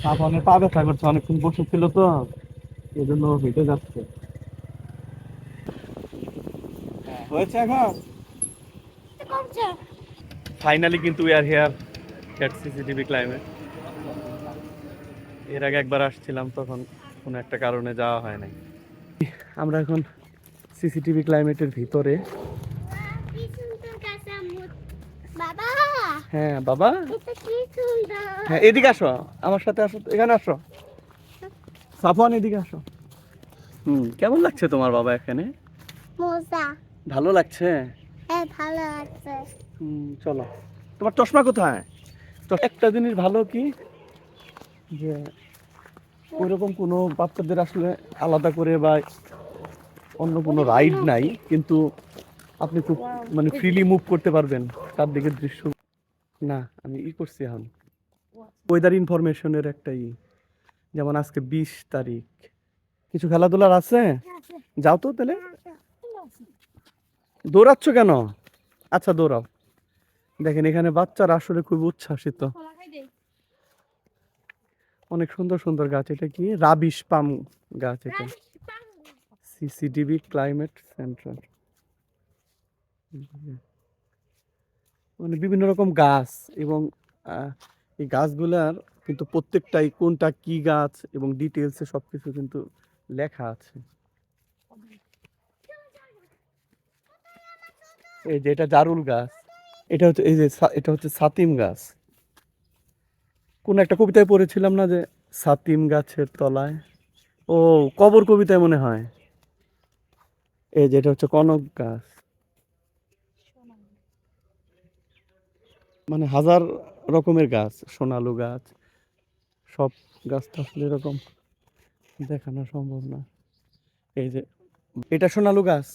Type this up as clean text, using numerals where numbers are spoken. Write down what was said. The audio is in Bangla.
সাফনে পা ব্যথা করছে, অনেকক্ষণ বসে ছিল তো, এই জন্য হেঁটে যাচ্ছে। হয়েছে এখন। ফাইনালি কিন্তু we are here at CCTV climate. এর আগে একবার আসছিলাম, তখন কোনো একটা কারণে যাওয়া হয় নাই। আমরা এখন সিসিটিভি ক্লাইমেটের ভিতরে। বাবা, হ্যাঁ বাবা, এটা কি সুন্দর। হ্যাঁ এদিকে আসো, আমার সাথে আসো, এখানে আসো। সাফওয়ান এদিকে আসো। কেমন লাগছে তোমার বাবা এখানে? মজা। ভালো লাগছে? হ্যাঁ, ভালো আছে। চলো। তোমার চশমা কোথায়? তো একটা জিনিস ভালো কি, যে ওইরকম কোনো বাচ্চাদের আসলে আলাদা করে বা অন্য কোনো রাইড নাই, কিন্তু আপনি খুব মানে ফ্রিলি মুভ করতে পারবেন চারদিকের দৃশ্য। না আমি করছি এখন ওয়েদার ইনফরমেশনের একটা যেমন আজকে 20 তারিখ, কিছু খেলাধুলার আছে, যাও তো তাহলে। দৌড়াচ্ছ কেন? আচ্ছা দৌড়াও। দেখেন এখানে বাচ্চারা আসলে খুব উচ্ছ্বাসিত। অনেক সুন্দর সুন্দর গাছ। এটা কি? রাবিশ পাম গাছ। এটা সিসিটিভি ক্লাইমেট সেন্টার। মানে বিভিন্ন রকম গাছ, এবং এই গাছগুলার কিন্তু প্রত্যেকটাই কোনটা কি গাছ এবং ডিটেলসে সবকিছু কিন্তু লেখা আছে। এই যে এটা জারুল গাছ, এটা হচ্ছে এই যে এটা হচ্ছে সাতিম গাছ। কোন একটা কবিতায় পড়েছিলাম না, যে সাতিম গাছের তলায়, ও কবর কবিতায় মনে হয়। এই যে এটা হচ্ছে কনক গাছ। মানে হাজার রকমের গাছ, সোনালু গাছ, সব গাছ তো আসলে এরকম দেখানো সম্ভব না। এই যে এটা সোনালু গাছ।